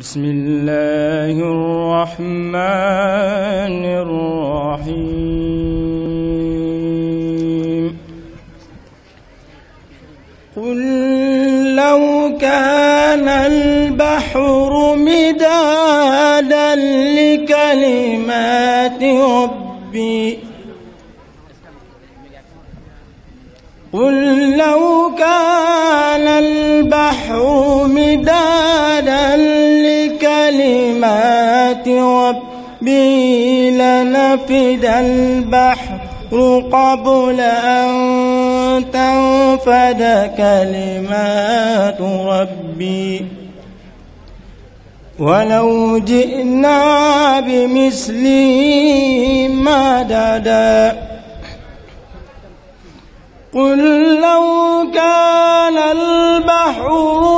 بسم الله الرحمن الرحيم قل لو كان البحر مدادا لكلمات ربي قل لو كان البحر مدادا لكلمات ربي لنفد البحر قبل أن تنفد كلمات ربي ولو جئنا بمثله مددا قل لو كان البحر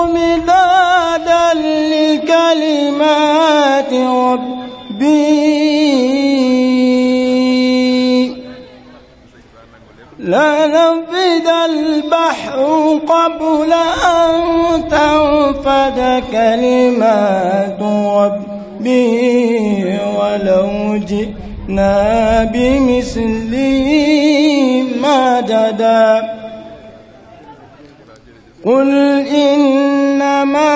مدادا لكلمات ربي لنفد البحر قبل أن تنفد كلمات ربي ولو جئنا بمثله مددا قل إنما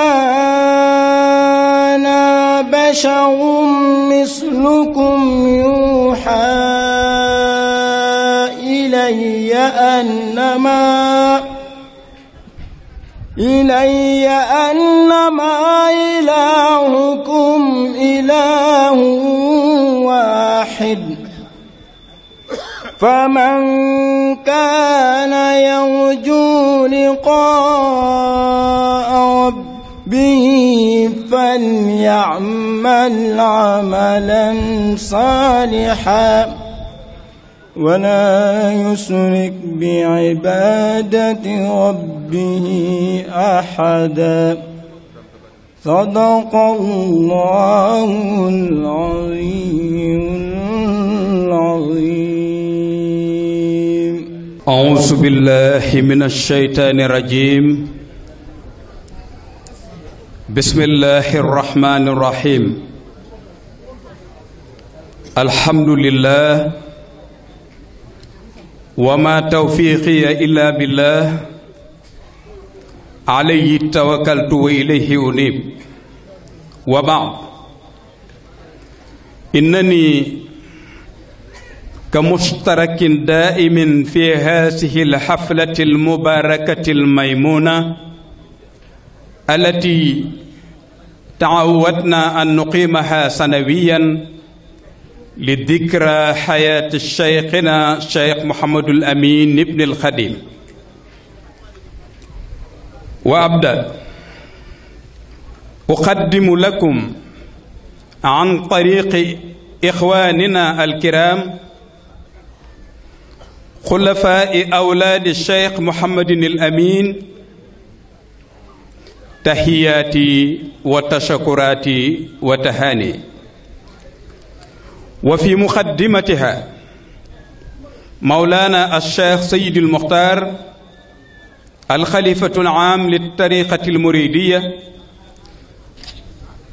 أنا بشر مثلكم يوحى إلي أنما إلهكم إله واحد فمن كان يرجو لقاء ربه فليعمل عملا صالحا ولا يشرك بعبادة ربه أحدا صدق الله العظيم. أعوذ بالله من الشيطان الرجيم. بسم الله الرحمن الرحيم. الحمد لله وما توفيقي إلا بالله عليه توكلت وإليه أنيب وبعد إنني كمشترك دائم في هذه الحفلة المباركة الميمونة التي تعودنا أن نقيمها سنويا لذكرى حياة شيخنا الشيخ محمد الأمين ابن الخديم. وأبدأ أقدم لكم عن طريق إخواننا الكرام خلفاء أولاد الشيخ محمد الأمين تحياتي وتشكراتي وتهاني. وفي مقدمتها مولانا الشيخ سيد المختار الخليفة العام للطريقة المريدية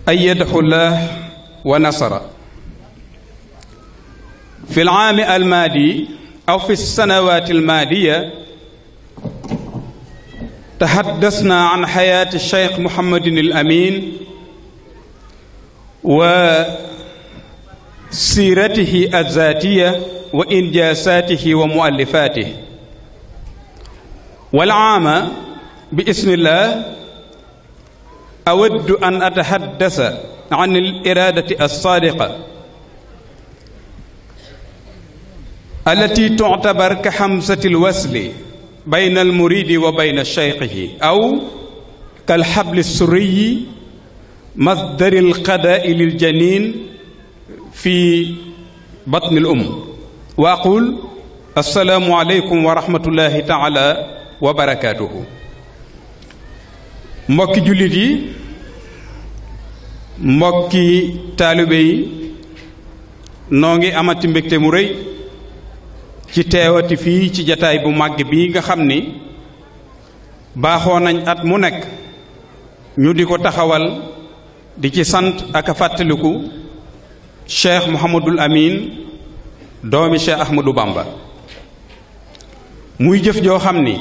أيده الله ونصره. في العام الماضي أو في السنوات الماضية تحدثنا عن حياة الشيخ محمد الأمين وسيرته الذاتية وإنجازاته ومؤلفاته. والعام بإذن الله أود أن أتحدث عن الإرادة الصادقة التي تعتبر كحمزة الوصل بين المريد وبين شيخه أو كالحبل السري مصدر القضاء للجنين في بطن الأم. وأقول السلام عليكم ورحمة الله تعالى وبركاته. mbokki jullit yi mbokki taalibe yi noo ngi amati mbégte mu rëy ci teewati fii ci jataay bu màgg bii nga xam ni baaxoo nañ at mu nekk ñu di ko taxawal di ci sant ak a fàttaliku Cheikh Mouhamadul Amin doomi Cheikh Ahmadou Bamba muy jëf joo xam ni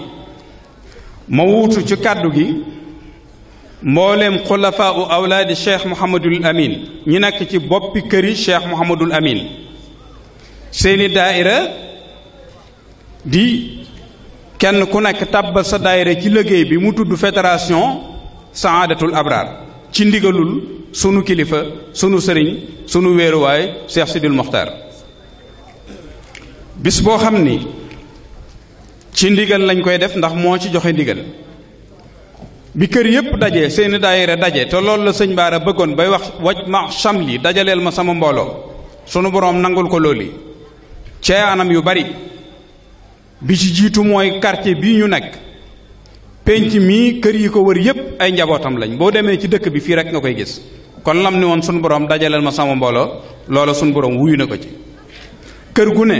ma wuutu ci kàddu gi mbooleem xulafaa u awlaadi Cheikh Mouhamadul Amin ñi nekk ci boppi këri Cheikh Mouhamadul Amin seeni daaira di kenn ku nekk tàbbal sa daayira ci liggéey bi mu tudd fédération Saadatul Abraar ci ndigalul sunu kilifa sunu sëriñ sunu wéeruwaay Cheikh Sidil Mokhtar bis boo xam ni ci ndigal lañ koy def ndax moo ci joxe ndigal bi kër yépp daje seeni daayira daje te loolu la sëñ Baara bëggoon bay wax waj ma chamli dajaleel ma sama mbooloo sunu boroom nangul ko looli ci anam yu bari bi ci jiitu mooy quartier bii ñu nekk penc mii kër yi ko wër yépp ay njabootam lañ boo demee ci dëkk bi fii rek nga koy gis kon lam ni woon sunu boroom dajaleel ma sama mbooloo loola sunu boroom wuyu na ko ci kër gu ne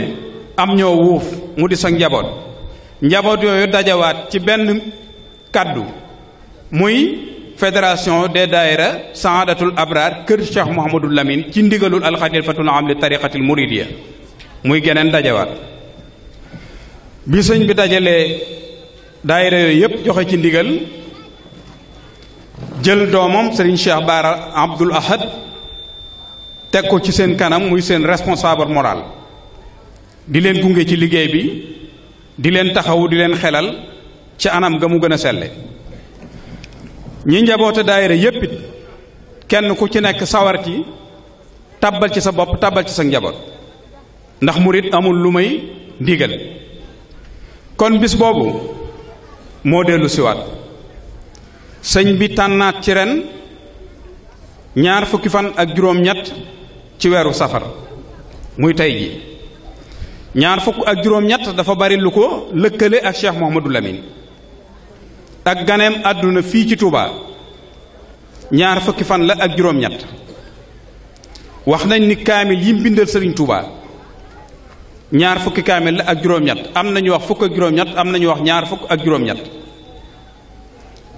am ñoo wuuf mu di sa njaboot yooyu dajawaat ci benn kàddu muy fédération des daayira Saadatul Abraar kër Cheikh Mouhamadul Lamine ci ndigalul alxalifatul am li tariqatil muridiyya muy geneen dajawaat bi sëñ bi dajalee daayira yooyu yépp joxe ci ndigal jël doomam Serigne Cheikh Bara Abdoul Ahad teg ko ci seen kanam muy seen responsable moral di leen gunge ci liggéey bi di leen taxawu di leen xelal ci anam ga mu gën a selle ñi njaboote daayira yépp it kenn ku ci nekk sawar ci tàbbal ci sa bopp tàbbal ci sa njaboot ndax murit amul lu may ndigal kon bis boobu moo dellu siwaat sëñ bi tànnaat ci ren 2 fukki fan ak juróom-ñett ci weeru safar muy tey ji 2 fukk ak juróom-ñett dafa bari lu ko lëkkale ak Cheikh Mouhamadou Lamine ak ganeem àdduna fii ci Touba 2 fukki fan la ak juróom-ñett wax nañ ni kaamil yi mu bindal Serigne Touba 2 fukki kaamil la ak juróom-ñett am nañu wax fukk ak juróom-ñett am nañu wax 2 fukk ak juróom-ñett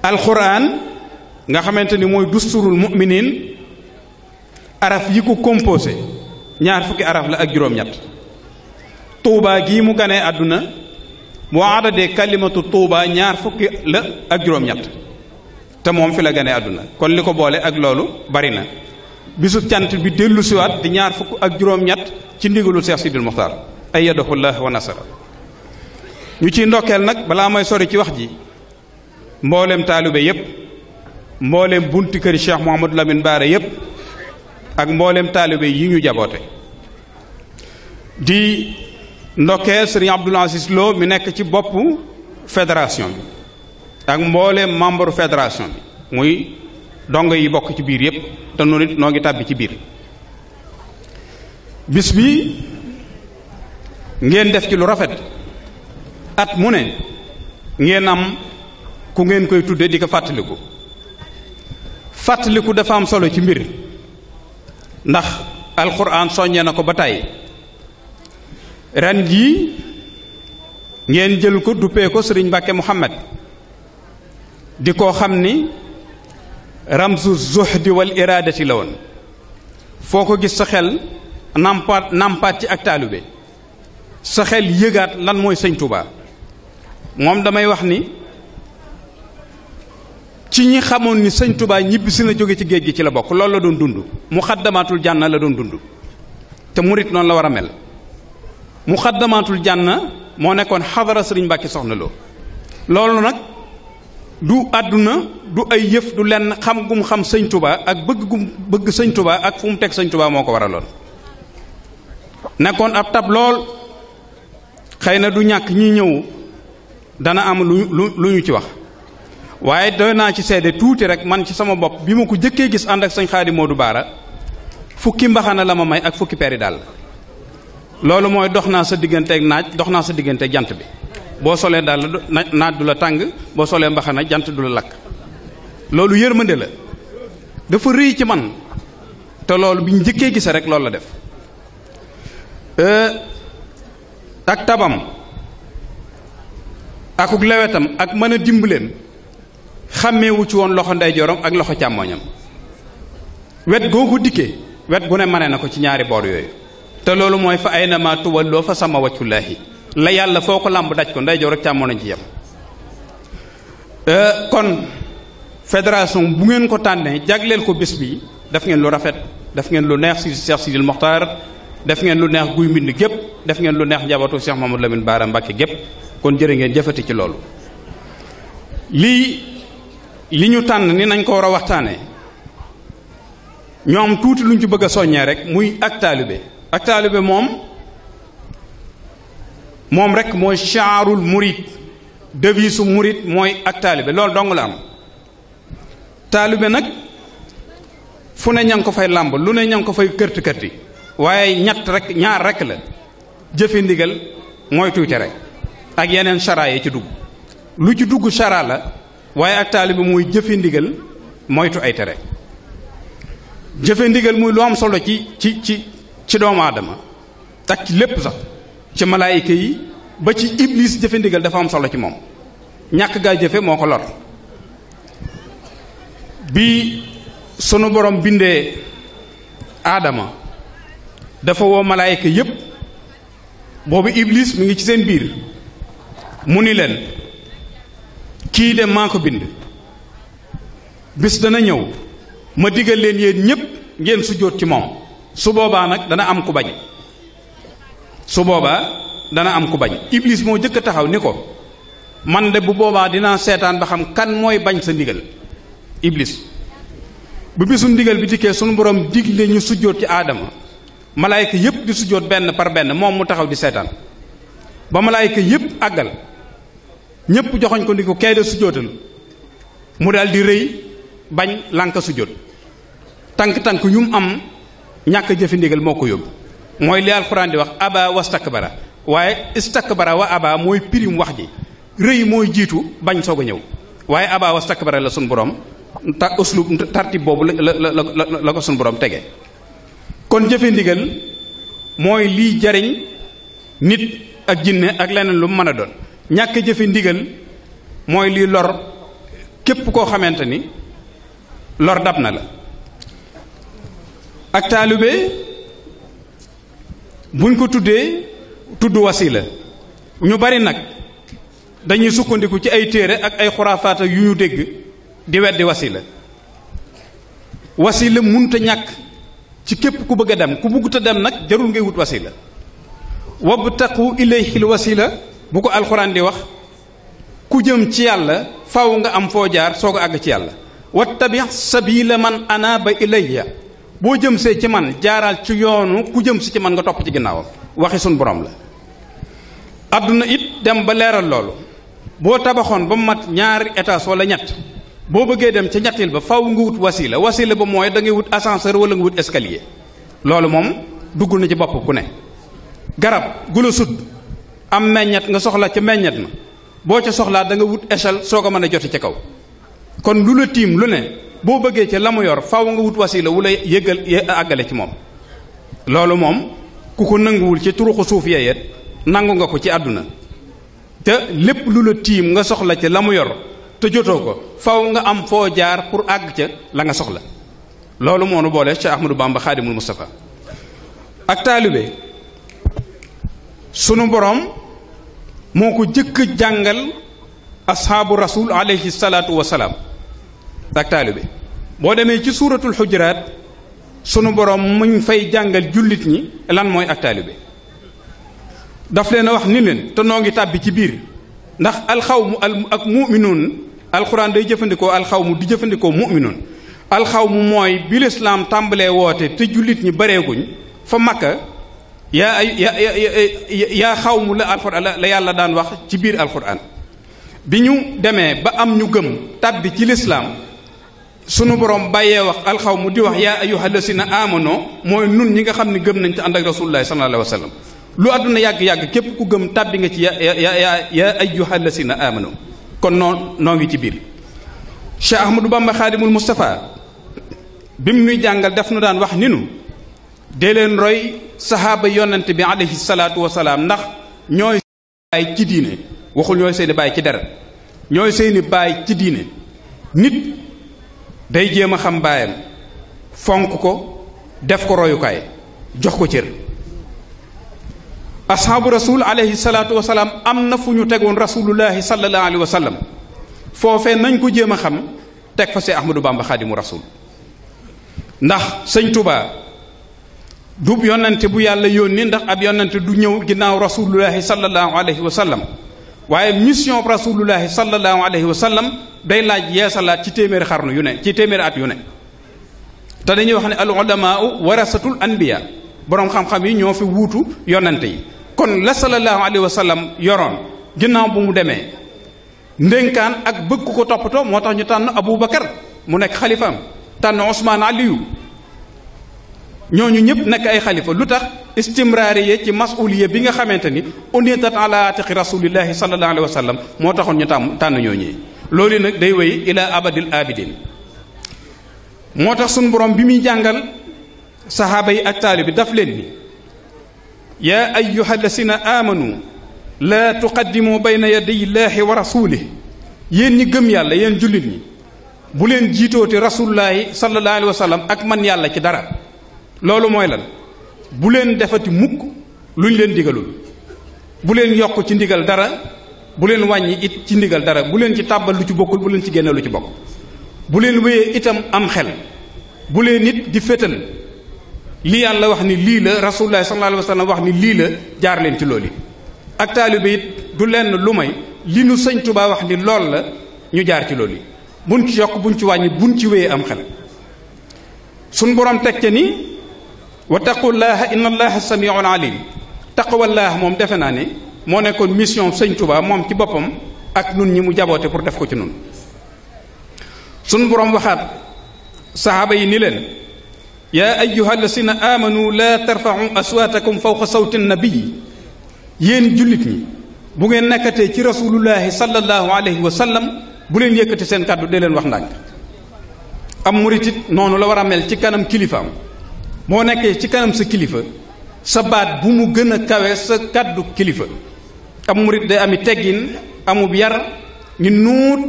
alxuraan nga xamante ni mooy dusturul mu'minin araf yi ko composé 2 fukki araf la ak juróom-ñett Touba gii mu ganee àdduna boo adadee kalimatu Touba 2 fukki la ak juróom-ñett te moom fi la ganee àdduna kon li ko boole ak loolu bari na bisu cant bi dellu siwaat di 2 fukk ak juróom-ñett ci ndigalul Cheikh Sidil Mokhtar ayyadahullah wa nasara ñu ciy ndokkeel nag balaa may sori ci wax ji mboolem taalibe yépp mboolem bunti këri Cheikh Mouhamadou Lamine Bara yépp ak mboolem taalibe yi ñu jaboote di ndokkeel Serigne Abdoul Aziz Lo mi nekk ci boppu fédération bi ak mboolem membre fédération bi muy dongo yi bokk ci biir yépp te noonu it noo ngi tàbbi ci biir bis bi ngeen def ci lu rafet at mu ne ngeen am ku ngeen koy tudde di ko fàttaliku dafa am solo ci mbir ndax alxuraan soññee na ko ba tàyyi ren jii ngeen jël ko duppee ko Sëriñ Mbàkke Muhammad di ko xam ni ramsu zuhdi wal iradati la woon foo ko gis sa xel nampaat ci ak taalube sa xel yëgaat lan mooy sëñ Touba moom damay wax ni ci ñi xamoon ni sëñ Touba ñibbisi na jóge ci géej gi ci la bokk loolu la doon dund muxaddamaatul jànna la doon dund te murit noonu la war a mel muxaddamaatul jànna moo nekkoon xadara Sëriñ Mbàkke Soxna Lo loolu nag du àdduna du ay yëf du lenn xam gum xam sëñ Touba ak bëgg gum bëgg sëñ Touba ak fu mu teg sëñ Touba moo ko waraloon nekkoon ab tab lool xëy na du ñàkk ñi ñëw dana am lu ñu ci wax waaye doy naa ci seede tuuti rek man ci sama bopp bi ma ko jëkkee gis ànd ak sëñ Xaadim Moodu Baara fukki mbaxana la ma may ak fukki peri daal loolu mooy dox naa sa digganteeg naaj dox naa sa digganteeg jant bi boo solee daal naaj du la tàng boo solee mbaxana jant du la lakk loolu yërmande la dafa rëy ci man te loolu bi ñu njëkkee gise rek loolu la def ak tabam akuk lewetam ak mën a dimbaleen xàmmeewu ci woon loxo ndeyjooram ak loxo càmmooñam wet googu dikkee wet gu ne mane na ko ci ñaari boor yooyu te loolu mooy fa aynama tuwalloo fa sama wajhullaahi la yàlla foo ko làmb daj ko ndeyjoor rek càmmoñ ci yem. kon fédération bu ngeen ko tànnee jagleel ko bés bi def ngeen lu rafet def ngeen lu neex si Cheikh Sidil Mokhtar def ngeen lu neex guy mbind gépp def ngeen lu neex njabootu Cheikh Mamadou Lamine Bara Mbacké gépp kon jërë ngeen jëfati ci loolu. li ñu tànn ni nañ ko war a waxtaanee ñoo am tuuti luñ ci bëgg a soññee rek muy ak taalibe moom rek mooy shaarul murid devise su murid mooy ak taalibe loolu dong la am. taalibe nag fu ne ña ngi ko fay làmb lu ne ña ngi ko fay kërti kërti waaye ñaar rek la jëfe ndigal mooy tuuti rek ak yeneen chara yi ci dugg lu ci dugg chara la waaye ak taalibe mooy jëfe ndigal moytu ay tere. jëfe ndigal muy lu am solo ci doomu aadama ak ci lépp sax ci malaayika yi ba ci iblis jëfe ndigal dafa am solo ci moom ñàkk gaa jëfe moo ko lor. bi sunu borom bindee aadama dafa woo malaayika yépp boobu iblis mi ngi ci seen biir mu ni leen kii de maa ko bind bis dana ñëw ma digal leen yéen ñépp ngeen sujjóot ci moom su boobaa nag dana am ku bañ iblis moo jëkk a taxaw ni ko man de bu boobaa dinaa seetaan ba xam kan mooy bañ sa ndigal. iblis bu bisu ndigal bi dikkee sunu borom digle ñu sujjóot ci aadama malaayka yépp di sujjóot benn par benn moom mu taxaw di seetaan ba malaayka yépp àggal ñépp joxoñ ko ndi ko kay de sujjóotal mu daal di rëy bañ lànk sujjóot tànk yu mu am ñàkk jëfe ndigal moo ko yóbbu mooy li alxuraan di wax aba wastakbara waaye istakbara wa aba mooy pirim wax ji rëy mooy jiitu bañ soog a ñëw waaye aba wastakbara la sunu borom uslub tartib boobu la ko sunu borom tege. kon jëfe ndigal mooy liy jariñ nit ak jinne ak leneen lu mu mën a doon ñàkk jëfe ndigal mooy liy lor képp koo xamante ni lor dab na la. ak taalibe buñ ko tudd wasila ñu bari nag dañuy sukkandiku ci ay téere ak ay xuraafaat yu ñu dégg di weddi wasila munta ñàkk ci képp ku bëgg a dem ku bëggut a dem nag jarul ngay wut wasila wabtaqu ilayhil wasila bu ko alxuraan di wax ku jëm ci yàlla faw nga am foo jaar soo ko àgg ci yàlla wattabi sabila man anaba ilayya boo jëm see ci man jaaral ci yoonu ku jëm si ci man nga topp ci ginnaawam waxi suñ borom la. adduna it dem ba leeral loolu boo tabaxoon ba mu mat ñaari étage wala ñett boo bëggee dem ca ñettil ba faw nga wut wasila ba mooy da ngay wut ascenseur wala nga wut escalier loolu moom dugg na ci bopp ku ne. garab gu la sut am meññet nga soxla ca meññet ma boo ca soxlaa da nga wut échelle soo ko mën a joti ca kaw kon lu la tiim lu ne boo bëggee ca la mu yor faw nga wut wasila wu la yëggal àggale ci moom. loolu moom ku ko nanguwul ci turuxu suuf yeeyet nangu nga ko ci àdduna te lépp lu la tiim nga soxla ca la mu yor te jotoo ko faw nga am foo jaar pour àgg ca la nga soxla. loolu moo nu boole Cheikh Ahmadou Bamba Xaadimul Mustafa. ak taalibe sunu borom moo ko jëkk jàngal ashaabu rasul alayhi salaatu wasalaam. ak taalibe boo demee ci suuratul xujuraat sunu borom muñ fay jàngal jullit ñi lan mooy ak taalibe daf leen a wax ni leen te noo ngi tàbbi ci biir ndax alxawmu ak mu'minuun alxuraan day jëfandikoo alxawmu di jëfandikoo mu'minuun alxawmu mooy bi lislaam tàmbalee woote te jullit ñi bareeguñ fa Makka yaa xawmu la alxuraan la yàlla daan wax ci biir alxuraan bi ñu demee ba am ñu gëm tàbbi ci lislaam sunu borom bàyyee wax alxawmu di wax yaa ayyuhallasina amano mooy nun ñi nga xam ne gëm nañ te ànd ak rasulullahi sallallahu alayhi wa sallam lu àdduna yàgg-yàgg képp ku gëm tàbbi nga ci yaa ayyuhallasina amano kon noo ngi ci biir. Cheikh Ahmadou Bamba Xaadimul Mustafa bi mu nuy jàngal daf nu daan wax ni nu dee leen roy sahaaba yonent bi alayhi salaatu wasalaam ndax ñooy baay ci diine waxul ñooy seeni baay ci deret ñooy seeni baay ci diine. nit day jéem a xam baayam fonk ko def ko royukaay jox ko cër. ashaabu rasul alayhi salaatu wasalaam am na fu ñu tegoon rasulullahi sallallahu alayhi wa sallam foofee nañ ko jéem a xam teg fa see Ahmadou Bamba xaadimu rasul. ndax sëñ Tuubaa du yonante bu yàlla yónni, ndax ab yonante du ñëw ginnaaw rasulullahi sallallahu alayhi wa sallam, waaye mission rasulullahi sallallahu alayhi wa sallam day laaj yeesalaat ci téeméeri xarnu yu ne, ci téeméeri at yu ne. te dañuy wax ne al ulamaau warasatul anbiya, boroom xam-xam yi ñoo fi wuutu yonante yi. kon la sallallahu alayhi wa sallam yoroon ginnaaw bu mu demee ndénkaan ak bëgg ko toppatoo moo tax ñu tànn Aboubacar mu nekk xalifaam, tànn Ousmane Aliyu, ñooñu ñëpp nekk ay xalifa. lu tax istimraariye ci masuliye bi nga xamante ni unitat ala atiqi rasulillahi sallallahu alayhi wa sallam moo taxoon ñu tànn ñooñee. loolu nag day wéy ila abadil abidin. moo tax sunu borom bi muy jàngal saxaaba yi ak taalibi daf leen ni yaa ayyuha lasina amanu laa tuqaddimu bayna yaday llahi wa rasulih. yéen ñi gëm yàlla, yéen jullit ñi, bu leen jiitooti rasulullahi sallallahu alayhi wa sallam ak man yàlla ci dara. loolu mooy lan? bu leen defati mukk luñ leen digalul, bu leen yokk ci ndigal dara, bu leen wàññi it ci ndigal dara, bu leen ci tàbbal lu ci bokkul, bu leen ci génne lu ci bokk, bu leen wéyee itam am xel, bu leen nit di fétal li yàlla wax ni lii la, rasulullah sallallahu alayhi wa sallam wax ni lii la, jaar leen ci loolu. ak taalibe it du lenn lu may li nu sëñ Tuubaa wax ni lool la, ñu jaar ci loolu. buñ ci yokk, buñ ci wàññi, buñ ci wéyee am xel. suñ borom teg ca ni wattaqullaha inna allaha samiun alim. taqwallah moom defe naa ne moo nekkoon mission sëñ Tuubaa moom ci boppam ak nun ñi mu jaboote pour def ko ci nun. suñ borom waxaat sahaaba yi ni leen yaa ayyuha allasina amanu la tarfa'u aswaatakum fawqa sawti nabii. yéen jullit ñi bu ngeen nekkatee ci rasulullahi sallallahu alayhi wa sallam bu leen yëkkati seen kàddu dee leen wax ndànk. am muritit noonu la war a mel ci kanam kilifaam. moo nekkee ci kanam sa kilifa, sa baat bu mu gën a kawe sa kàddu kilifa. am murit day ami teggin, amub yar, ñu nuut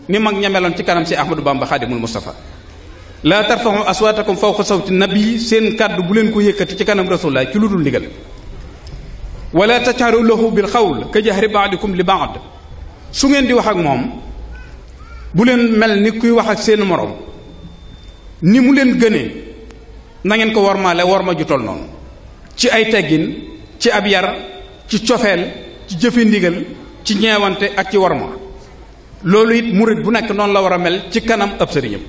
ni mag ñameloon ci kanam si Ahmadou Bamba xaadimul Mustafa. laa tarfa'u aswaatakum fawqa sawti nabii. seen kàddu bu leen ko yëkkati ci kanam rasulullah ci lu dul ndigal. wala tajharu lahu bil xawl ka jahri ba'dikum li ba'd. su ngeen di wax ak moom bu leen mel ni kuy wax ak seen morom, ni mu leen gënee na ngeen ko wormaale worma ju tol noonu, ci ay teggin, ci ab yar, ci cofeel, ci jëfe ndigal, ci ñeewante ak ci worma. loolu it murit bu nekk noonu la war a mel ci kanam ab sëriñam.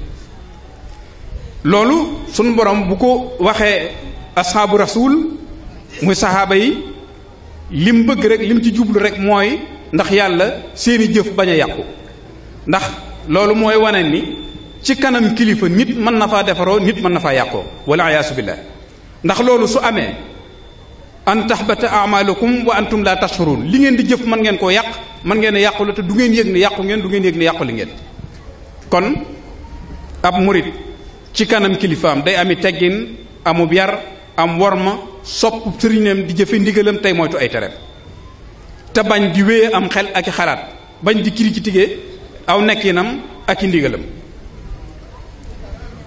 loolu sunu borom bu ko waxee ashaabu rasul muy saxaaba yi, lim bëgg rek, lim ci jublu rek mooy ndax yàlla seeni jëf bañ a yàqu. ndax loolu mooy wane ni ci kanam kilifa nit mën na faa defaroo, nit mën na faa yàqoo, wala ayaasu billah. ndax loolu su amee an tahbata a'malukum wa antum la tashurun. li ngeen di jëf mën ngeen koo yàq, mën ngeen a yàqu la te du ngeen yëg ne yàqu ngeen, du ngeen yëg ne yàqu li ngeen. kon ab murit ci kanam kilifaam day ami teggin, amub yar, am worma, sopp sëriñam, di jëfe ndigalam, tey moytu ay tereem, te bañ di wéye am xel ak i xalaat, bañ di critiquer aw nekkinam ak i ndigalam.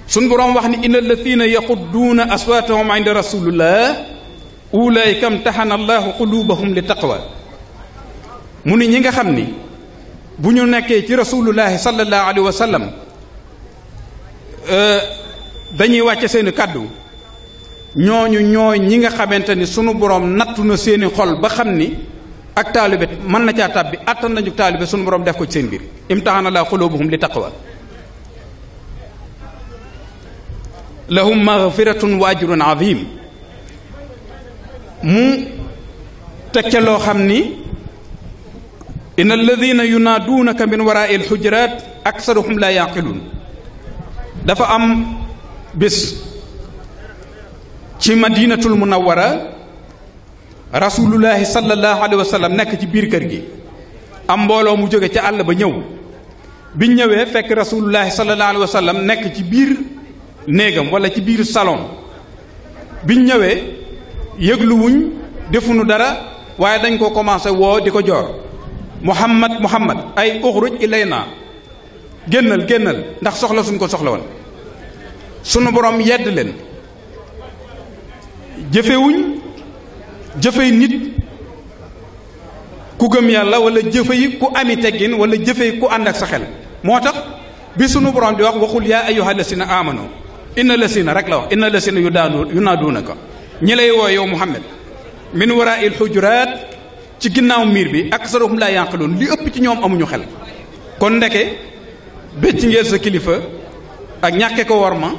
suñ boroom wax ni inna alladina yaxudduuna aswaatahum inda rasulillah ulaika imtaxana allahu qulubahum li taqwa. mu ni ñi nga xam ni bu ñu nekkee ci rasulullahi sallallahu alayhi wa sallam dañuy wàcce seeni kàddu, ñooñu ñooy ñi nga xamante ni sunu borom nattu na seeni xol ba xam ni ak taalibe mën na caa tàbbi, attan nañu taalibe sunu borom def ko ci seen biir. imtaxana allahu qulubahum li taqwa lahum maghfiratun wa ajrun azim. mu teg ca loo xam ni inna alladina yunaaduunaka min waraai alxujuraat aksaruhum la yaqiluun. dafa am bés ci madinatul munawwara rasulullahi sallallahu alayhi wa sallam nekk ci biir kër gi, am mbooloo mu jóge ca àll ba ñëw. biñ ñëwee fekk rasulullahi sallallahu alayhi wa sallam nekk ci biir néegam wala ci biir salon. biñ ñëwee yëgluwuñ, defuñu dara, waaye dañ ko commencé woo di ko joor. muhammad muhammad ay uxruj ilayna, génnal génnal, ndax soxla suñ ko soxla woon. sunu borom yedd leen jëfey nit ku gëm yàlla wala jëfey ku ami teggin wala jëfey ku ànd ak sa xel moo tax bi sunu borom di wax waxul yaa ayyuhal lasina amanu inna lasina rek la wax inna lasina yunaaduunaka ñi lay woo yow Muhammad min waraa'il xujuraat ci ginnaaw miir bi aksaruhum laa yanqiluun li ëpp ci ñoom amuñu xel kon ndeke bécc ngeen sa kilifa ak ñàkke ko worma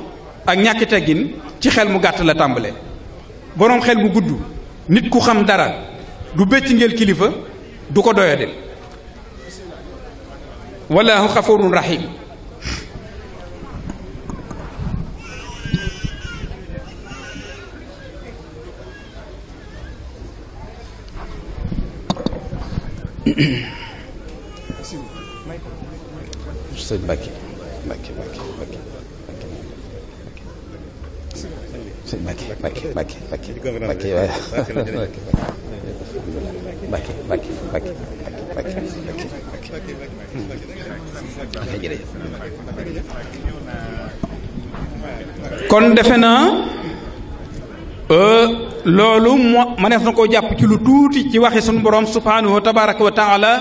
ak ñàkki teggin ci xel mu gàtt la tàmbale boroom xel mu gudd nit ku xam dara du bécc ngeen kilifa du ko doyadel wallaahu xafurun rahim sëñ Mbacke Mbacke Mbacke Mbacke sëñ Mbacke Mbacke Mbacke Mbacke Mbacke waaye Mbacke Mbacke Mbacke Mbacke jërëjëf kon defe naa loolu moo mënees na koo jàpp ci lu tuuti ci waxi sunu borom subhanahu tabaraka wa taala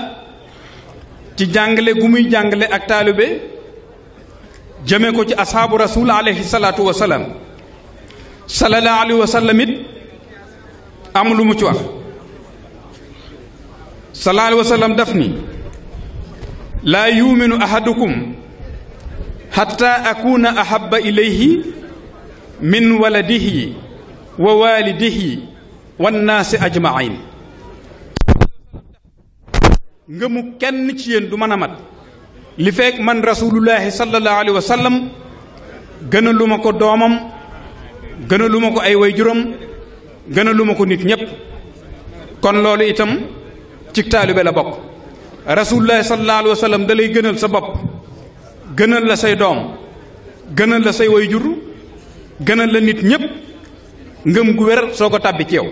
ci jàngale gu muy jàngale ak taalibe jëme ko ci ashaabu rasul alayhi salaatu wa salaam sallallahu alayhi wa sallam it am lu mu ci wax sallallahu alayhi wa sallam daf ni laa yuminu ahadukum hatta akuna ahabba ilayhi min waladihi wa walidihi wannaasi ajmain ngëmu kenn ci yéen du mën a mat li fekk man rasulullahi sallallahu alayhi wa sallam gën a lu ma ko doomam gën a lu ma ko ay waajuram gën a lu ma ko nit ñépp kon loolu itam ci taalibe la bokk rasulullahi sallallahu alayhi wa sallam da lay gënal sa bopp gënal la say doom gënal la say waajur gënal la nit ñépp ngëm gu wér soo ko tàbbi ci yow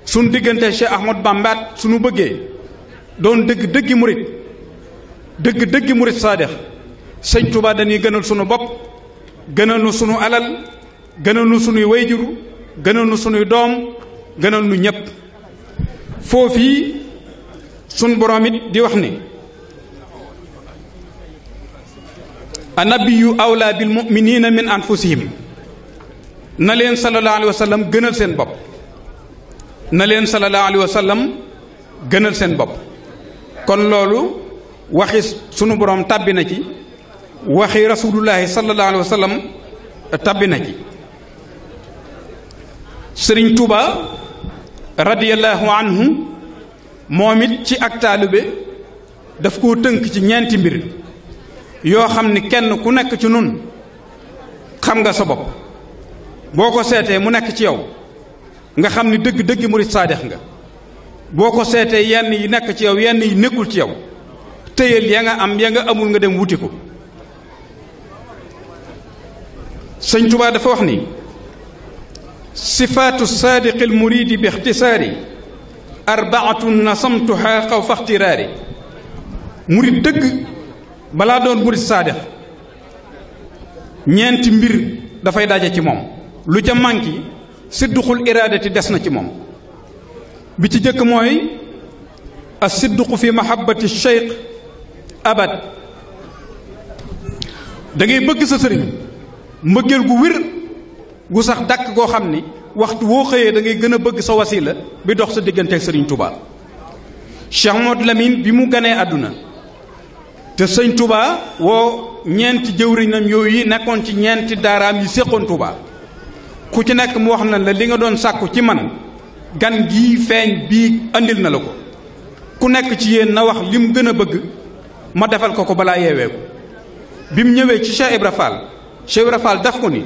suñ diggante Cheikh Ahmad Bamba suñu bëggee doon dëggi murit dëggi murit saadex sëñ Tuubaa dañuy gënal sunu bopp gënal nu sunu alal gënal nu sunuy wayjur gënal nu sunuy doom gënal nu ñépp foofii sun borom it di wax ni annabiyu awlaa bil mu'minina min anfusihim na leen sallallahu alayhi wa sallam gënal seen bopp na leen sallallahu alayhi wa sallam gënal seen bopp kon loolu waxi sunu borom tàbbi na ci waxi rasulullahi sallallahu alayhi wa sallam tàbbi na ci sëriñ Tuuba radiyallahu anhu moom it ci ak taalibe daf koo tënk ci ñeenti mbir yoo xam ni kenn ku nekk ci nun xam nga sa bopp boo ko seetee mu nekk ci yow nga xam ni dëgg murit saadex nga boo ko seetee yenn yi nekk ci yow yenn yi nekkul ci yow téyel ya nga am ya nga amul nga dem wuti ko sëñ Tuubaa dafa wax ni sifaatu saadiqil muridi bi ixtisaari arbaatun nasamtuha xaw faxtiraari murit dëgg balaa doon murit saadex ñeenti mbir dafay daje ci moom lu ca manki sidduqul iraadati des na ci moom bi ci jëkk mooy as-sidduqu fi mahabbati cheikh abad da ngay bëgg sa sëriñ mbëggeel gu wér gu sax dàkk goo xam ni waxtu woo xëyee da ngay gën a bëgg sa wasila bi dox sa digganteeg sëriñ Touba Cheikh Modou Lamine bi mu ganee àdduna te sëñ Touba woo ñeenti jëwriñam yooyu nekkoon ci ñeenti daaraam yi séqoon Touba ku ci nekk mu wax na la li nga doon sàkku ci man gan gii feeñ bii andil na la ko ku nekk ci yéen na wax li mu gën a bëgg ma defal ko balaa yeewee ko bi mu ñëwee ci Cheikh Ibra Fall Cheikh Ibra Fall daf ko ni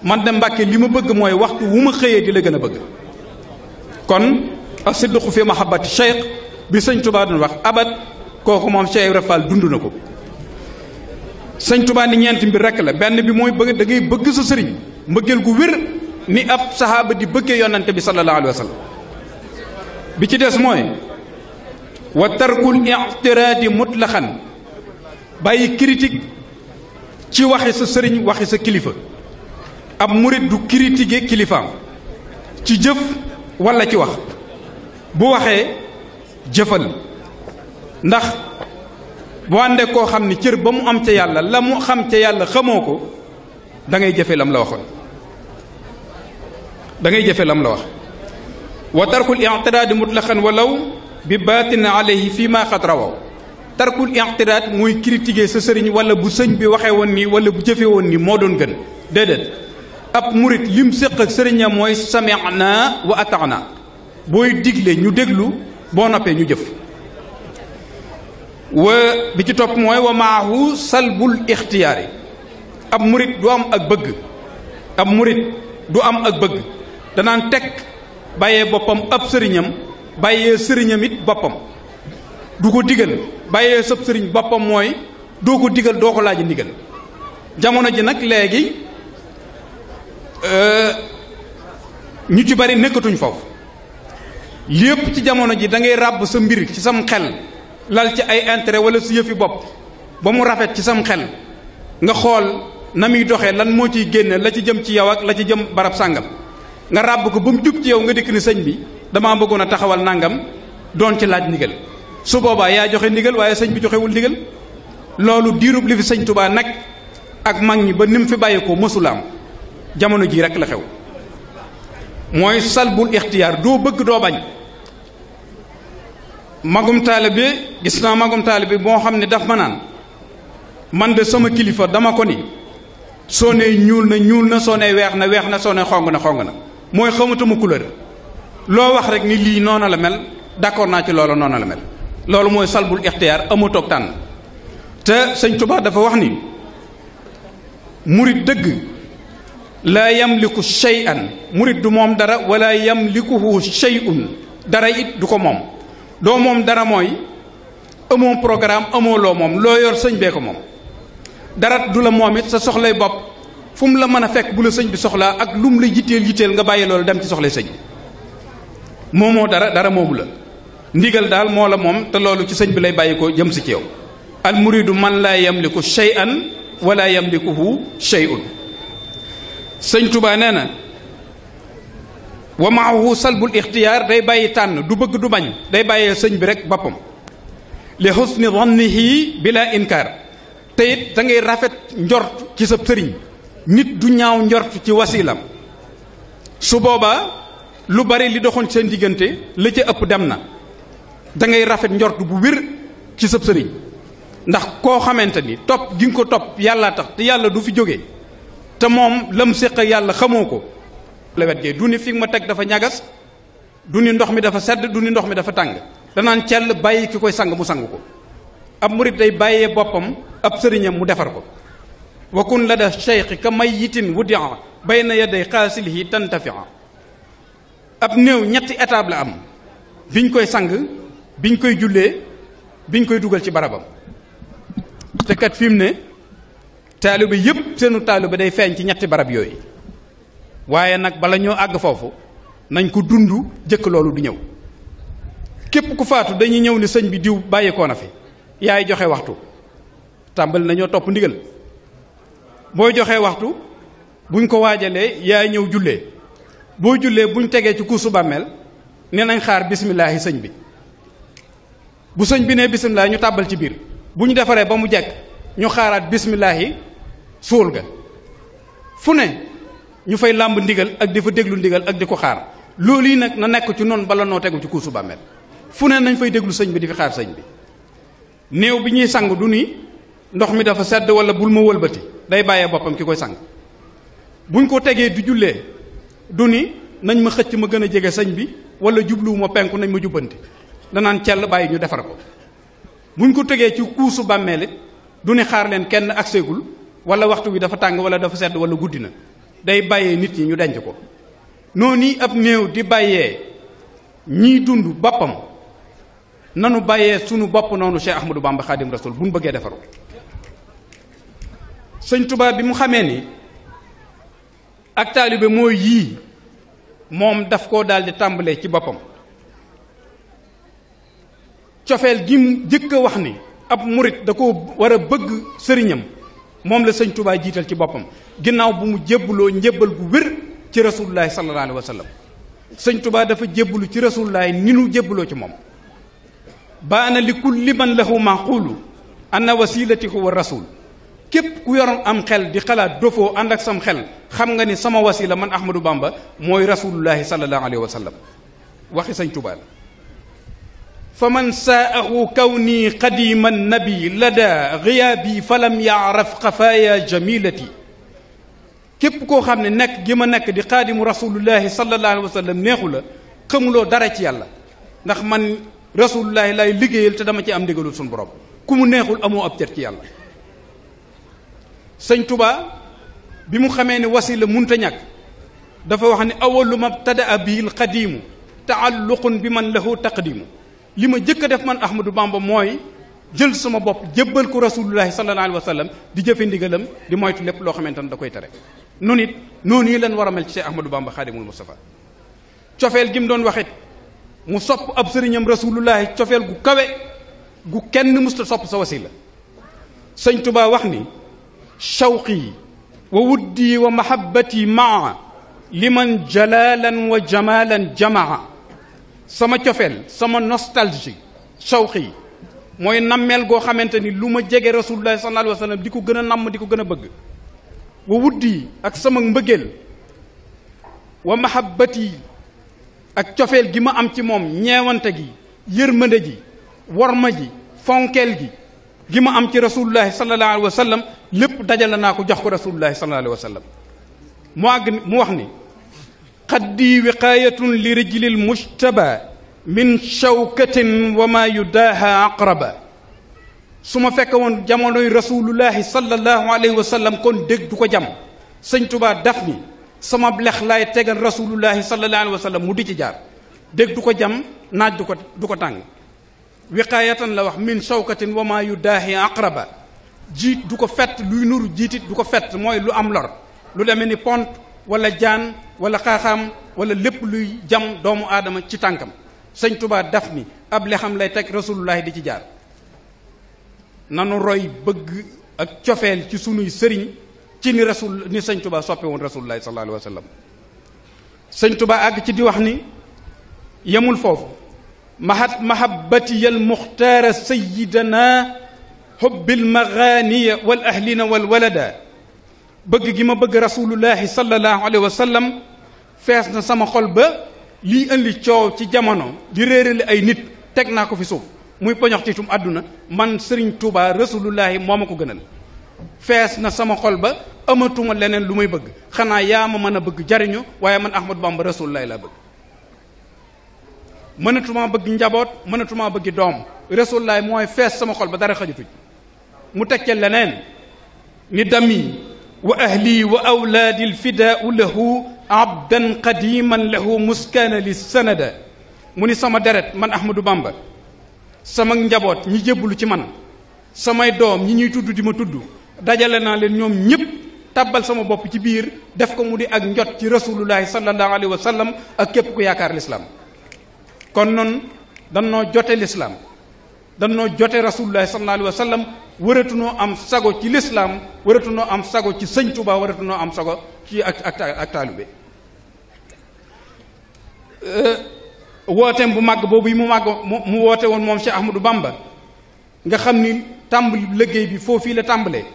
man de Mbàkke li ma bëgg mooy waxtu wu ma xëyee di la gën a bëgg kon as-sidqu fi mahabbati cheikh bi sëñ Touba doon wax abad kooku moom Cheikh Ibra Fall dund na ko sëñ Touba ni ñeenti mbir rekk la benn bi mooy bëgg da ngay bëgg sa sëriñ mbëggeel gu wér ni ab sahaaba di bëggee yonante bi sallallahu alayhi wa sallam bi ci des mooy wa tarkul i'tiraadi mutlaqan bàyyi critique ci waxi sa sëriñ waxi sa kilifa. ab murit du critiquer kilifaam ci jëf walla ci wax bu waxee jëfal ndax bu àndee koo xam ni cër ba mu am ca yàlla la mu xam ca yàlla xamoo ko da ngay jëfe lam la waxoon da ngay jëfe lam la wax wa tarkul i'tiraad mutlaqan walaw bi baatin alayhi fii ma xat rawaw tarkul i'tiraad muy critiquer sa sëriñ wala bu sëñ bi waxee woon nii wala bu jëfee woon nii moo doon gën déedéet ab murit lim séq ak sëriñam mooy sami'na wa ata'na booy digle ñu déglu boo noppee ñu jëf wa bi ci topp mooy wa maahu salbul ixtiyaari ab murit du am ak bëgg ab murit du am ak bëgg danaan teg bàyyee boppam ab sëriñam bàyyee sëriñam it boppam du ko digal bàyyee sab sëriñ boppam mooy doo ko digal doo ko laaj ndigal jamono ji nag léegi ñu ci bari nekkatuñ foofu lépp ci jamono ji da ngay ràbb sa mbir ci sam xel lal ci ay intérêt wala su yëfi bopp ba mu rafet ci sam xel nga xool na muy doxee lan moo ciy génne la ci jëm ci yow ak la ci jëm barab sàngam nga ràbb ko ba mu jub ci yow nga dikk ni sëñ bi damaa bëggoon a taxawal nangam doon ci laaj ndigal su boobaa yaa joxe ndigal waaye sëñ bi joxewul ndigal loolu diirub li fi sëñ Tuubaa nag ak mag ñi ba ni mu fi bàyyi ko mësula am jamono jii rek la xew mooy salbul ixtiyaar doo bëgg doo bañ magum taalibe gis naa magum taalibe moo xam ne daf ma naan man de sama kilifa dama ko ni soo nee ñuul na ñuul na soo nee weex na weex na soo nee xong na xong na mooy xamatuma couleur loo wax rek ni lii noonu la mel d'accord naa ci loolu noonu la mel loolu mooy salbul ixtiyaar amatoog tànn te sëñ Tuubaa dafa wax ni murit dëgg laa yamliku shay'an murit du moom dara wala yamlikuhu shay'un dara it du ko moom doo moom dara mooy amoo programme amoo loo moom loo yor sëñ bee ko moom dara du la moom it sa soxlay bopp fu mu la mën a fekk bu la sëñ bi soxlaa ak lu mu la yitteel nga bàyyi loolu dem ci soxlay sëñ bi moomoo dara moomu la ndigal daal moo la moom te loolu ci sëñ bi lay bàyyi ko jëm si ci yow al muridu man laa yamliku shay'an wala yamlikuhu shay'un sëñ Tuubaa nee na wa maahu salbul ixtiyaar day bàyyi tànn du bëgg du bañ day bàyyee sëñ bi rek boppam li husni dhannihi bila inkaar te it da ngay rafet njort ci sa sëriñ nit du ñaaw njort ci wasilam su boobaa lu bari li doxoon seen diggante la ca ëpp dem na da ngay rafet njort bu wér ci sa sëriñ ndax koo xamante ni topp gi nga ko topp yàlla tax te yàlla du fi jóge te moom lam séq ak yàlla xamoo ko lewet gee du ni fi ma teg dafa ñagas du ni ndox mi dafa sedd du ni ndox mi dafa tàng danaan cell bàyyi ki koy sang mu sang ko ab murit day bàyyee boppam ab sëriñam mu defar ko wa kun la da cheikh ka mayyitin wudia bayna yaday xaasilihi tantafia ab néew ñetti étape la am biñ koy sang biñ koy jullee biñ koy dugal ci barabam te kat fi mu ne taalibe yépp seenu taalibe day feeñ ci ñetti barab yooyu waaye nag bala ñoo àgg foofu nañ ko dund jëkk loolu du ñëw képp ku faatu dañuy ñëw ni sëñ bi diw bàyyeekoo na fi yaay joxe waxtu tàmbali nañoo topp ndigal booy joxe waxtu buñ ko waajalee yaay ñëw jullee boo jullee buñ tegee ci kuusu bàmmeel ne nañ xaar bismillaahi sëñ bi bu sëñ bi ne bismillaahi ñu tàbbal ci biir bu ñu defaree ba mu jekk ñu xaaraat bismillaahi suul ga fu ne ñu fay làmb ndigal ak di fa déglu ndigal ak di ko xaar loolu yi nag na nekk ci noonu bala noo tegu ci kuusu bàmmeel fu ne nañ fay déglu sëñ bi di fi xaar sëñ bi néew bi ñuy sang du ni ndox mi dafa sedd wala bul ma wëlbati day bàyyee boppam ki koy sang buñ ko tegee di jullee du ni nañ ma xëcc ma gën a jege sëñ bi wala jubluwuma penku nañ ma jubbanti danaan cell bàyyi ñu defar ko buñ ko tegee ci kuusu bàmmeel it du ni xaar leen kenn ak seegul wala waxtu wi dafa tàng wala dafa sedd wala guddi na day bàyyee nit ñi ñu denc ko noonu ab néew di bàyyee ñiy dund boppam nanu bàyyee sunu bopp noonu Cheikh Ahmadou Bamba Khadim Rasoul bu ñu bëggee defaru sëñ Tuubaa bi mu xamee ni ak taalibe mooy yii moom daf koo daal di tàmbalee ci boppam cofeel gi mu jëkk a wax ni ab murit da ko war a bëgg sëriñam moom la sëñ Tuubaa jiital ci boppam ginnaaw bu mu jébbaloo njébbal gu wér ci rasulullahi sallallahu alayhi wa sallam sëñ Tuubaa dafa jébbalu ci rasulullahi ni nu jébbaloo ci moom baana li kulli man lahu maqulu anna wasilati huwa rasul képp ku yoroon am xel di xalaat dofoo ànd ak sam xel xam nga ni sama wasila man Ahmadou Bamba mooy rasulullahi sallallahu alayhi wa sallam waxi sëñ Tuubaa la fa man saahu kawni qadima nabi lada ghiyaabi falam yaaraf xafaaya jamilati képp koo xam ne nekk gi ma nekk di xaadimu rasulullahi sallallahu alayhi wa sallam neexu la xamuloo dara ci yàlla ndax man rasulullahi lay liggéeyal te dama ci am ndigalul suñu borom ku mu neexul amoo ab cër ci yàlla sëñ Tuubaa bi mu xamee ne wasila munta ñàkk dafa wax ne awalu ma btadaa bil qadimu taalluqun bi man lahu taqdimu li ma jëkk a def man Ahmadou Bamba mooy jël sama bopp jébbal ko rasulullahi sallallahu alayhi wa sallam di jëfe ndigalam di moytu lépp loo xamante ne da koy tere noonu it noonu yi leen war a mel ci Cheikh Ahmadou Bamba xaadimul Mustafa cofeel gi mu doon waxit mu sopp ab sëriñam rasulullahi cofeel gu kawe gu kenn musta sopp sa wasila sëñ Tuubaa wax ni shawqi wa wuddi wa mahabbati maa liman jalalan wa jamalan jamaa sama cofeel sama nostalgie shawqi mooy nammeel goo xamante ni lu ma jege rasulullahi sallallahu alayhi wa sallam di ko gën a namm di ko gën a bëgg wa wuddi ak sama mbëggeel wa mahabbati ak cofeel gi ma am ci moom ñeewante gi yërmande ji worma ji fonkeel gi ma am ci rasulullahi sallallahu alayhi wa sallam lépp dajale naa ko jox ko rasulullahi sallallahu alayhi wa sallam mu wax ni xaddi wiqaayatun li rijlil mujtaba min shawkatin wa ma yudaaha aqraba su ma fekk woon jamonoy rasulullahi sallallahu alayhi wa sallam kon dégg du ko jam sëñ Tuubaa daf ni sama lex laay tegal rasulullahi sallallahu alayhi wa sallam mu di ci jaar dégg du ko jam naaj du ko tàng wiqaayatan la wax min shawkatin wa ma yudaahi aqraba jiit du ko fett luy nuru jiitit du ko fett mooy lu am lor lu demee ni pont wala jaan wala xaaxaam wala lépp luy jam doomu aadama ci tànkam sëñ Tuubaa daf ni ab lexam lay teg rasulullahi di ci jaar nanu roy bëgg ak cofeel ci sunuy sëriñ ci ni sëñ Tuubaa soppe woon rasulullahi sallallahu alayhi wa sallam sëñ Tuubaa àgg ci di wax ni yemul foofu mahabbati al muxtaara sayidana hubbil maganiya wal ahlina wal walada bëgg gi ma bëgg rasulullahi sallallahu alayhi wa sallam fees na sama xol ba lii indi coow ci jamono di réerale ay nit teg naa ko fi suuf muy poñoxtitum àdduna man Sëriñ Tuubaa rasulullahi moo ma ko gënal fees na sama xol ba amatuma leneen lu may bëgg xanaa yaa ma mën a bëgg jariñu waaye man Ahmadou Bamba rasulullahi laa bëgg mënatumaa bëgg njaboot mënatumaa bëgg doom rasulullahi mooy fees sama xol ba dara xajutuj mu tekke leneen ni dami wa ahli wa awlaadi alfidaau lahu abdan qadiman lahu muskaana li sanada mu ni sama deret man Ahmadou Bamba sama njaboot ñi jébbalu ci man samay doom ñi ñuy tudd di ma tudd dajale naa leen ñoom ñëpp tabbal sama bopp ci biir def ko mu di ak njot ci rasulullahi sallallahu alayhi wa sallam ak képp ku yaakaar lislaam kon noonu danoo jote lislaam danoo jote rasulullahi sallallahu alayhi wa sallam waratunoo am sago ci lislaam waratunoo am sago ci sëñ Tuubaa waratunoo am sago ci ak taalibe wooteem bu màgg boobu yi mu woote woon moom Cheikh Ahmadou Bamba nga xam ni tàmbali liggéey bi foofii la tàmbalee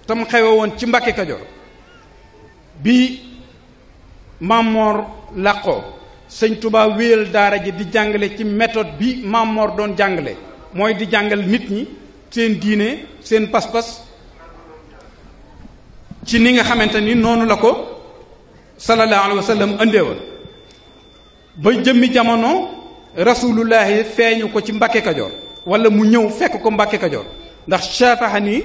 tam xewe woon ci Mbàkke Kajoor bi Mamor làqoo sëñ Tuubaa wéyal daara ji di jàngale ci méthode bi Mamor doon jàngale mooy di jàngal nit ñi seen diine seen pas-pas ci ni nga xamante ni noonu la ko sallallahu alayhi wa sallam andeewoon ba jëmmi jamono rasulullahi feeñu ko ci Mbàkke Kajoor wala mu ñëw fekk ko Mbàkke Kajoor ndax shaafahani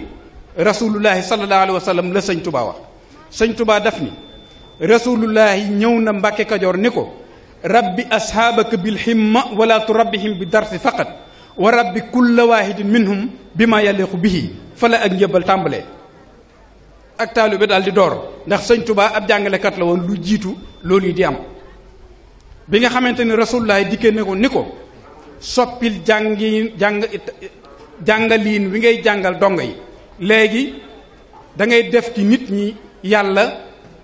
rasulullahi sallallahu alayhi wa sallam la sëñ Tuubaa wax sëñ Tuubaa daf ni rasulullahi ñëw na Mbàkke Kajoor ni ko rabbi ashaabaka bil himma wala turabbihim bi darsi faqat wa rabbi kulla waahidin minhum bima yaliqu bihi fa la ak njëbbal tàmbalee ak taalibe daal di door ndax sëñ Tuubaa ab jàngalekat la woon lu jiitu loolu yi di am bi nga xamante ni rasulullah dikkee ne ko ni ko soppil jàngaliin wi ngay jàngal dongo yi léegi da ngay def ci nit ñi yàlla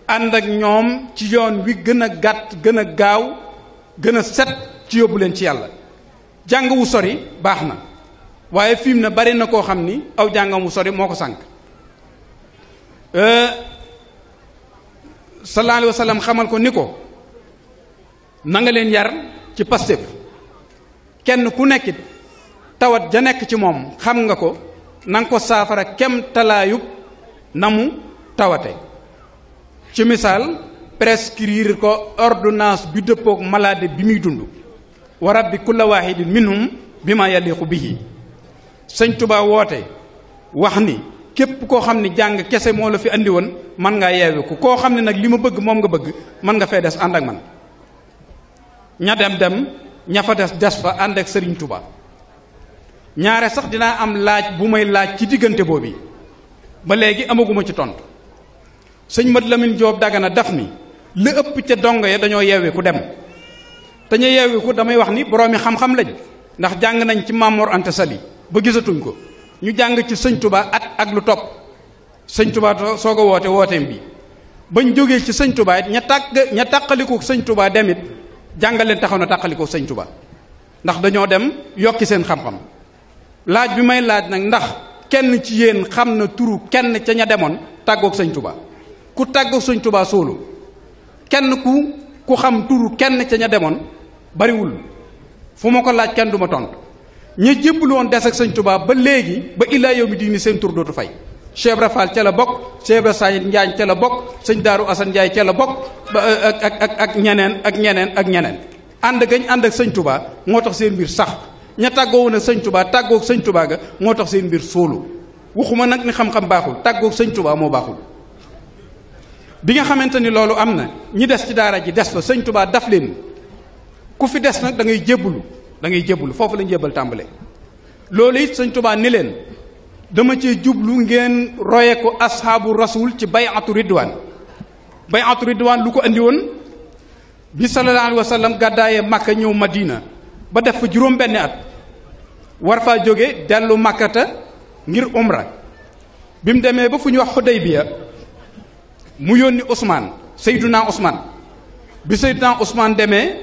ànd ak ñoom ci yoon wi gën a gàtt gën a gaaw gën a set ci yóbbu leen ci yàlla. jàng wu sori baax na waaye fi mu ne bari na koo xam ni aw jàngam wu sori moo ko sànk. sallallahu alayhi wa sallam xamal ko ni ko na nga leen yar ci Pastef kenn ku nekkit tawat ja nekk ci moom xam nga ko na nga ko saafara kem talaayub na mu tawate. ci misaal prescrire ko ordonnance bi dëppook malade bi muy dund wa rabbi kulla wahidin minhum bima yaliqu bihi. sëñ Tuubaa woote wax ni képp koo xam ni jàng kese moo la fi andi woon man ngaa yeewiku koo xam ne nag li ma bëgg moom nga bëgg man nga fay des ànd ak man. ña dem ña fa des fa ànd ak Sëriñ Tuubaa. ñaare sax dinaa am laaj bu may laaj ci diggante boobu ba léegi amaguma ci tontu. sëñ Mat Lamin Joob Dagana daf ni li ëpp ca dongo ya dañoo yeewiku dem te ñu yeewiku damay wax ni boroomi xam-xam lañ ndax jàng nañ ci Maam Mor Anta Sali ba gisatuñ ko ñu jàng ci sëñ Tuubaa at ak lu topp sëñ Tuubaa soog a wooteem bi bañ jógee ci sëñ Tuubaa it ña tàqalikoo sëñ Tuubaa demit jàngal leen taxaw na tàqalikoo sëñ Tuubaa ndax dañoo dem yokki seen xam-xam. laaj bi may laaj nag ndax kenn ci yéen xam na turu kenn ca ña demoon tàggoog sëñ Tuubaa ku tàggoog sëñ Tuubaa sóolu kenn ku xam turu kenn ca ña demoon bariwul fu ma ko laaj kenn du ma tontu. ña jébbalu woon des ak sëñ Tuubaa ba léegi ba illaa yow mi diini seen tur dootu fay. Cheikh Ibra Fall ca la bokk Cheikh Ibra Sayid Njaañ ca la bokk sëñ Daaru Asan Njaay ca la bokk ak ñeneen ak ñeneen ak ñeneen. ànd gañ ànd ak sëñ Tuubaa moo tax seen mbir sax ña tàggoo woon ak sëñ Tuubaa tàggoog sëñ Tuubaa ga moo tax seen mbir sóolu waxuma nag ni xam-xam baaxul tàggoog sëñ Tuubaa moo baaxul. bi nga xamante ni loolu am na ñi des ci daara ji des fa sëñ Tuubaa daf leen ku fi des nag da ngay jébbalu foofu lañ jébbal tàmbale. loolu it sëñ Tuubaa ni leen dama cee jublu ngeen roye ko ashaabu rasul ci bay'atu ridwaan lu ko andi woon bi sallallahu alayhi wa sallam gàddaayee Makka ñëw Madina ba def fa juróom benni at war faa jóge dellu Makkata ngir umra bi mu demee ba fu ñu wax Xudaybiya mu yónni Ousmane Seydina Ousmane bi Seydina Ousmane demee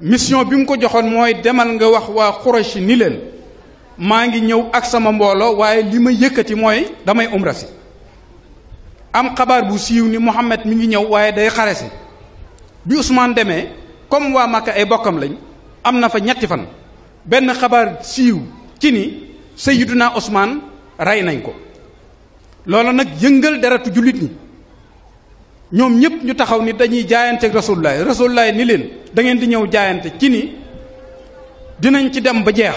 mission bi mu ko joxoon mooy demal nga wax waa Quraysh ni leen maa ngi ñëw ak sama mbooloo waaye li ma yëkkati mooy damay umra si. am xabaar bu siiw ni Muhammad mi ngi ñëw waaye day xare si bi Ousmane demee comme waa Makka ay bokkam lañ am na fa ñetti fan benn xabaar siiw ci ni Seydina Ousmane rey nañ ko. loolu nag yëngal deretu jullit ñi ñoom ñëpp ñu taxaw ni dañuy jaayante ak Rasulullah ni leen da ngeen di ñëw jaayante ci ni dinañ ci dem ba jeex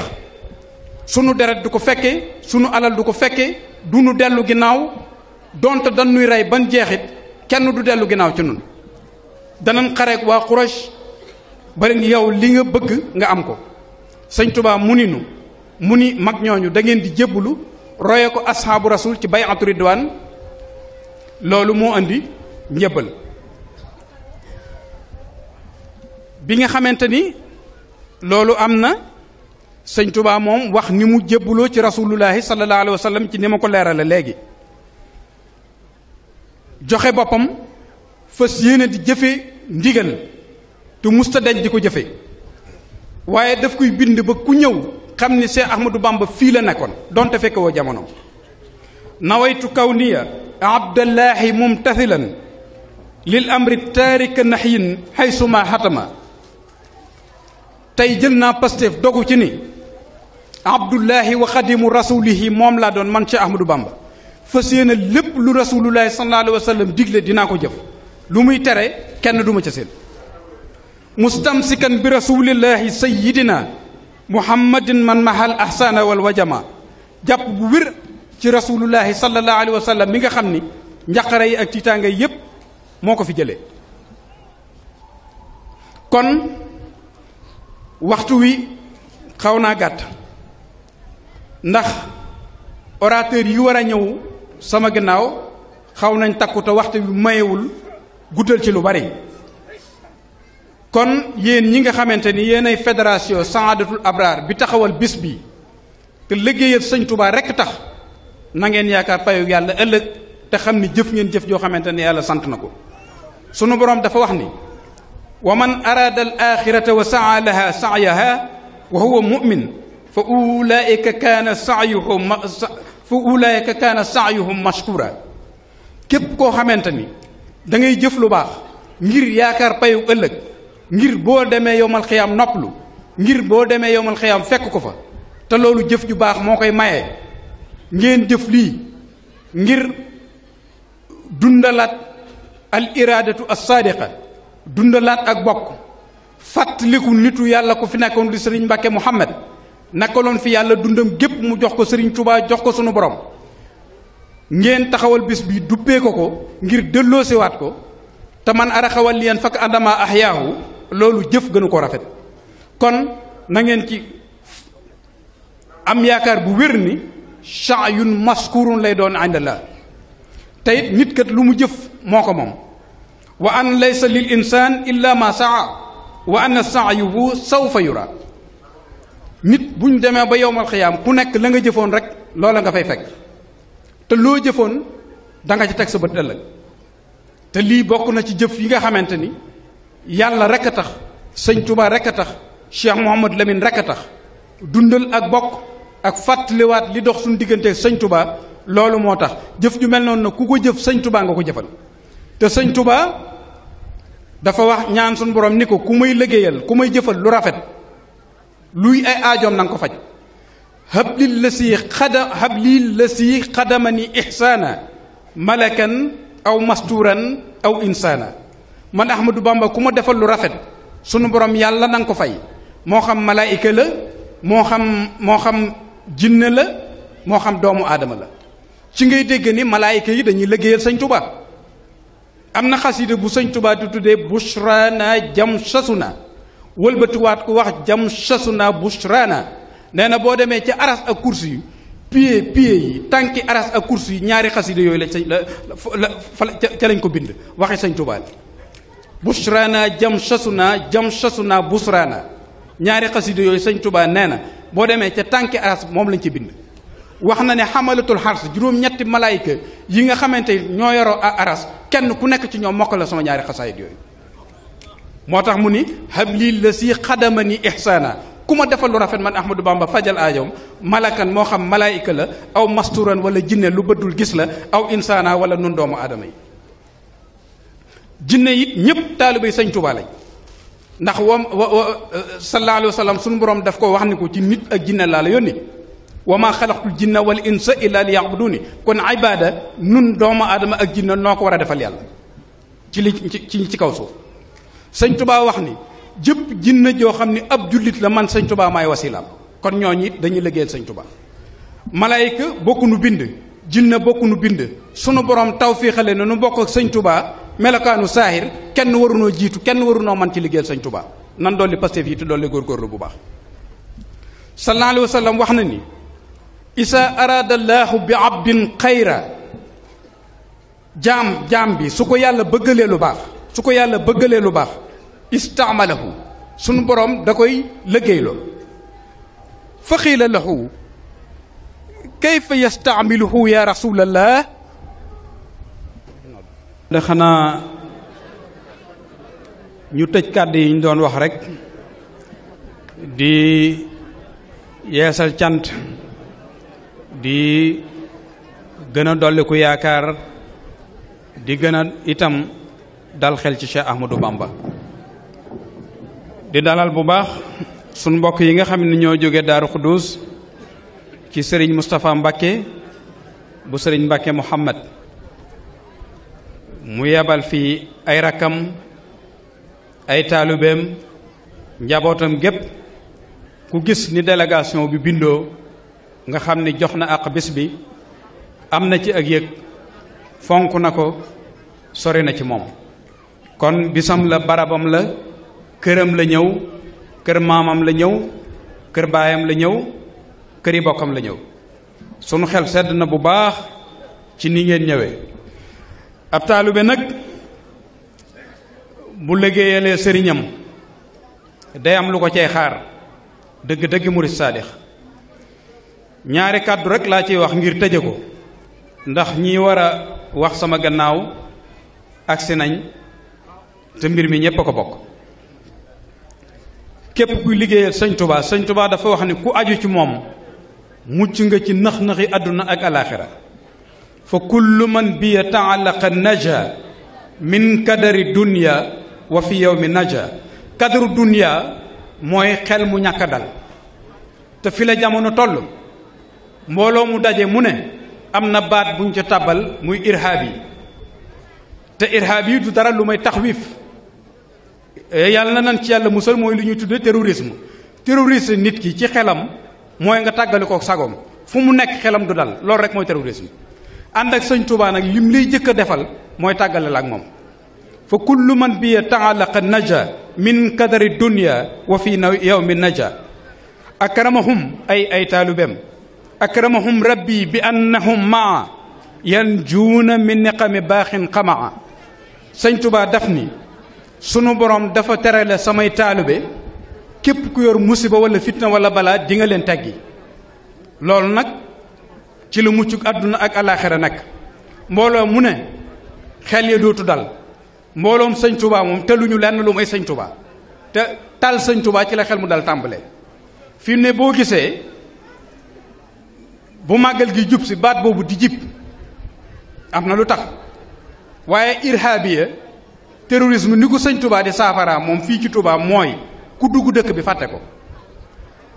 sunu deret du ko fekke sunu alal du ko fekke du nu dellu ginnaaw donte dañuy rey ban jeexit kenn du dellu ginnaaw ci nun danañ xareek waa Quraysh bari ngi yow li nga bëgg nga am ko. sëñ Tuubaa mu ni mag ñooñu da ngeen di jébbalu roye ko ashaabu rasul ci bay'atu ridwaan loolu moo andi njëbbal. bi nga xamante ni loolu am na sëñ Tuubaa moom wax ni mu jébbaloo ci rasulullahi sallallahu alayhi wa sallam ci ni ma ko leerale léegi joxe boppam fas yéene di jëfe ndigal te musta dañ di ko jëfe waaye daf koy bind ba ku ñëw xam ni Cheikh Ahmadou Bamba fii la nekkoon donte fekk woo jamono. nawaytu kawniya abdallahi mumtathilan lil amri taarika nahyin haysuma hatama tey jël naa Pastef dogu ci ni abdullahi wa xadimu rasulihi moom laa doon man Cheikh Ahmadou Bamba fas yéene lépp lu rasulullahi sallallahu alayhi wa sallam digle dinaa ko jëf lu muy tere kenn duma ca seen mustamsikan bi rasulillahi sayyidina muhammadin man mahal ahsana wal wajama jàpp bu wér ci rasulullahi sallallahu alayhi wa sallam mi nga xam ni njaqare yi ak tiitaanga yépp moo ko fi jëlee. kon waxtu wi xaw naa gàtt ndax orateur yi war a ñëw sama gannaaw xaw nañ takku te waxtu wi mayewul guddal ci lu bari. kon yéen ñi nga xamante ni yéenay fédération Saadatul Abraar bi taxawal bis bi te liggéeyal sëñ Tuubaa rekk tax na ngeen yaakaar payu yàlla ëllëg te xam ni jëf ngeen jëf joo xamante ne yàlla sant na ko. sunu boroom dafa wax ni wa man araada al axirata wa saa laha sa'yaha wa huwa mu'min fa ulaika kaana sa'yuhum mashkura. képp koo xamante ni da ngay jëf lu baax ngir yaakaar payu ëllëg, ngir boo demee yowmal xiyaam noppalu, ngir boo demee yowmal xiyaam fekk ko fa, te loolu jëf ju baax moo koy maye. ngeen jëf lii ngir dundalaat al iradatu as-sadiqa, dundalaat ak bokk, fàttaliku nitu yàlla ko fi nekkoon di sëriñ Mbàkke Muhammad, nakaloon fi yàlla dundam gépp mu jox ko sëriñ Tuubaa, jox ko sunu borom. ngeen taxawal bis bi duppee ko ngir delloosiwaat ko, te man araxawal leen fakk adama ahyaahu, loolu jëf gënu ko rafet. kon na ngeen ci am yaakaar bu wér ni sha'yun maskurun lay doon indallah. te it nit kat lu mu jëf moo ko moom. wa an laysa lil insaan illa ma saa wa anna sa'yuhu sawfa yura. nit buñ demee ba yowmal xiyaam ku nekk la nga jëfoon rek loola nga fay fekk, te loo jëfoon da nga ci teg sa bët ëllëg. te lii bokk na ci jëf yi nga xamante ni yàlla rek a tax, sëñ Tuubaa rek a tax, Cheikh Mouhamad Lamine rek a tax, dundal ak bokk ak fàttaliwaat li dox suñu diggante sëñ Tuubaa, loolu moo tax jëf ju mel noonu nag ku ko jëf sëñ Tuubaa nga ko jëfal. te sëñ Tuubaa dafa wax ñaan suñu borom ni ko ku may liggéeyal, ku may jëfal lu rafet, luy ay aajoom na nga ko faj. hablil la si xadamani ihsaana malakan aw mastuuran aw insaana. man Ahmadou Bamba ku ma defal lu rafet sunu borom yàlla na nga ko fay, moo xam malaayika la, moo xam jinne la, moo xam doomu aadama la. ci ngay dégg ni malaayika yi dañuy liggéeyal sëñ Tuubaa. am na xasida bu sëñ Tuubaa di tuddee bushrana jam sasuna, wëlbatiwaat ko wax jam sasuna bushrana. nee na boo demee ci aras ak kursi yi, pied yi tànki aras ak kursi yi, ñaari xasida yooyu la ca lañ ko bind, waxi sëñ Tuubaa. bushrana jam sasuna busrana, ñaari xasida yooyu sëñ Tuubaa nee na boo demee ca tànki aras moom lañ ci bind. wax na ne xamalatul xars, juróom-ñetti malaayika yi nga xamante ñoo yoroo aras, kenn ku nekk ci ñoom mokk la sama ñaari xasaayit yooyu. moo tax mu ni hablil la si xadamani ihsaana, ku ma defal lu rafet man Ahmadou Bamba fajal aajom, malakan moo xam malaayika la, aw masturan wala jinne lu bëddul gis la, aw insaana wala nun doomu aadama yi. jinne it ñëpp taalibay sëñ Tuubaa lañ, ndax sallallahu alayhi wa sallam suñu borom daf ko wax ni ko ci nit ak jinne laa la yónni. wa maa xalaqtul jinna wal insa illa li ya'buduni. kon ibaada nun doomu aadama ak jinne noo ko war a defal yàlla ci kaw suuf. sëñ Tuubaa wax ni jëpp jinne joo xam ni ab jullit la, man sëñ Tuubaa maay wasilaam. kon ñooñu it dañuy liggéeyal sëñ Tuubaa. malaayika bokku nu bind, jinne bokku nu bind, sunu borom tawfiixale na nu bokk ak sëñ Tuubaa melokaanu saahir, kenn warunoo jiitu, kenn warunoo man ci liggéeyal sëñ Tuubaa. nan dolli Pastef yi te dolli góorgóorlu bu baax. sallallahu alayhi wa sallam wax na ni isa araada llaahu bi abdin xayra, jaam bi su ko yàlla bëggalee lu baax istaamalahu, sunu borom da koy liggéeyloo. fa xiila lahu kayfa yastaamiluhu ya rasulallah. da xanaa ñu tëj kàddu yi ñu doon wax rek di yeesal cant, di gën a dolli ku yaakaar, di gën a itam dal xel ci Cheikh Ahmadou Bamba. di dalal bu baax sunu mbokk yi nga xam ne ñoo jóge Daaru Xuddus ci sëriñ Moustapha Mbakke bu sëriñ Mbakke Muhammad, mu yebal fii ay rakkam, ay taalibeem, njabootam gépp. ku gis ni délégation bi bindoo nga xam ni jox na àq bés bi, am na ci ak yëg, fonk na ko, sori na ci moom. kon bisam la, barabam la, këram la ñëw, kër maamam la ñëw, kër baayam la ñëw, këri bokkam la ñëw. sunu xel sedd na bu baax ci ni ngeen ñëwee. ab taalibe nag bu liggéeyalee sëriñam day am lu ko cay xaar, dëgg-dëgg murid saadix. ñaari kàddu rek laa ciy wax ngir tëje ko. ndax ñi war a wax sama gannaaw agsi nañ te mbir mi ñépp a ko bokk. képp kuy liggéeyal sëñ Tuubaa dafa wax ni ku aju ci moom mucc nga ci nax-naxi àdduna ak alaaxira fa kullu man bi ta'allaqa naja min kadari dunya wa fi yawmi naja. kadaru dunya mooy xel mu ñàkk a dal te fi la jamono toll mbooloo mu daje mu ne am na baat buñ ca tàbbal muy irhaab yi te irhaab yi du dara lu may taxwiif yàlla na nan ci yàlla musal mooy lu ñuy tudde terrorisme. terrorisme nit ki ci xelam mooy nga tàggali kook sagoom fu mu nekk xelam du dal loolu rek mooy terrorisme. ànd ak sëñ Tuubaa nag lim lay jëkk a defal mooy tàggale la ak moom. fa kullu man bi ta'allaqa naja min kadari dunya wa fi yawmi naja. akramahum ay taalubem akramahum rabbi bi annahum maa yanjuuna min niqami baaxin xamaa. sëñ Tuubaa daf ni sunu borom dafa terale samay taalube képp ku yor musiba wala fitna wala balaa di nga leen teggi. loolu nag ci la muccug àdduna ak alaaxira nag mbooloo mu ne xel ya dootu dal. mbooloom sëñ Tuubaa moom teluñu lenn lu may sëñ Tuubaa te tal sëñ Tuubaa ci la xel mu dal tàmbalee. fi mu ne boo gisee bu màggal gi jub si baat boobu di jib am na lu tax waaye irhaabiya terrorisme ni ko sëñ Tuubaa di saafara moom fii ci Tuubaa mooy ku dugg dëkk bi fàtte ko.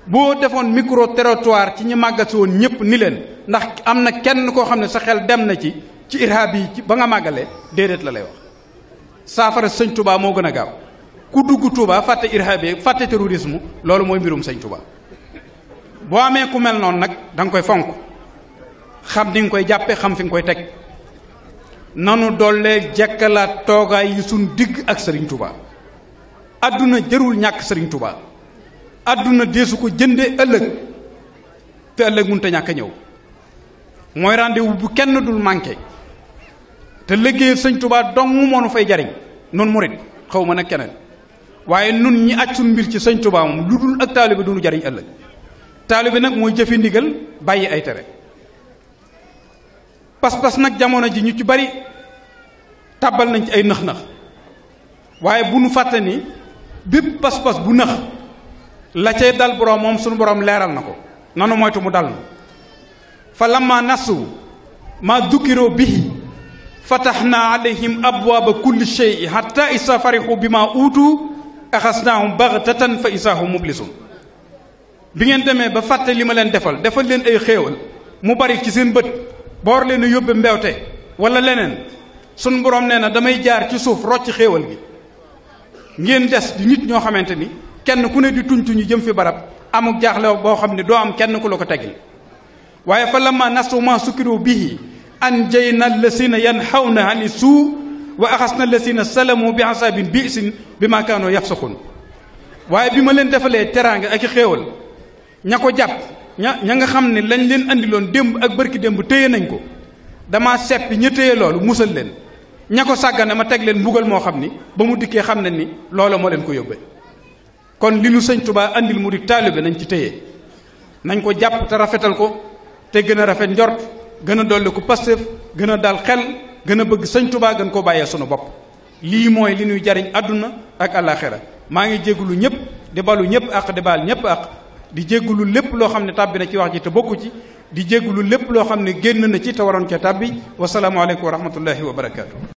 boo defoon micro territoire ci ñi màggal si woon ñëpp ni leen ndax am na kenn koo xam ne sa xel dem na ci irhaab yi ci ba nga màggalee déedéet la lay wax. saafara sëñ Tuubaa moo gën a gaaw ku dugg Tuubaa fàtte irhaab yi fàtte terrorisme loolu mooy mbirum sëñ Tuubaa. boo amee ku mel noonu nag da nga koy fonk xam ni nga koy jàppe xam fi nga koy teg nanu dollee jekkalaat toogaay yi suñ digg ak sëriñ Tuubaa. adduna jërul ñàkk sëriñ Tuubaa adduna deesu ko jënde ëllëg te ëllëg mënut a ñàkk a ñëw mooy rendez-vous bu kenn dul manqué te liggéey sëñ Tuubaa dong moo nu fay jariñ nun murit xaw ma nag keneen waaye nun ñi aj suñ mbir ci sëñ Tuubaa moom lu dul ak taalibe du nu jariñ ëllëg. taalibe nag mooy jëfe ndigal bàyyi ay tere. pas-pas nag jamono ji ñu ci bari tàbbal nañ ci ay nëx-nëx waaye bu nu fàtte ni bépp pas-pas bu nëx la cay dal borom moom suñu borom leeral na ko nanu moytu mu dal na fa lamma nasu ma dukkiroo bihi fataxna alayhim abwaaba kulli shay hatta isa farixu bi ma uutu axasnaahum baxtatan fa isa hum mublisun. bi ngeen demee ba fàtte li ma leen defal leen ay xéewal mu bari ci seen bët boor leen a yóbbe mbewte wala leneen sun borom nee na damay jaar ci suuf rocc xéewal gi ngeen des di nit ñoo xamante ni kenn ku ne di tuñ tuñu jëm fi barab amuk jaaxle boo xam ne doo am kenn ku la ko teggil. waaye fa lamma nasu ma sukkiru bihi anjayna allasina yanhawna ani suu wa axasna allasina salamu bi asabin bisin bi ma kaanoo yafsaxun. waaye bi ma leen defalee teraanga ak i xéewal ña ko jàpp ña nga xam ne lañ leen andiloon démb ak bërki démb téye nañ ko dama seppi ña téye loolu musal leen ña ko sàggane ma teg leen mbugal moo xam ni ba mu dikkee xam ne ni loola moo leen ko yóbbee. kon li nu sëñ Tuubaa andil mu di taalibe nañ ci téye nañ ko jàpp te rafetal ko te gën a rafet njort gën a dolli ko Pastef gën a dal xel gën a bëgg sëñ Tuubaa gën koo bàyyee sunu bopp. lii mooy li ñuy jariñ àdduna ak àllaaxira. maa ngi jéggulu ñëpp di balu ñëpp ak di baal ñëpp ak di jéggulu lépp loo xam ne tàbbi na ci wax ji te bokku ci di jéggulu lépp loo xam ne génn na ci te waroon ca tàbbi wasalaamu aleykum wa rahmatullahi wa barakaatu.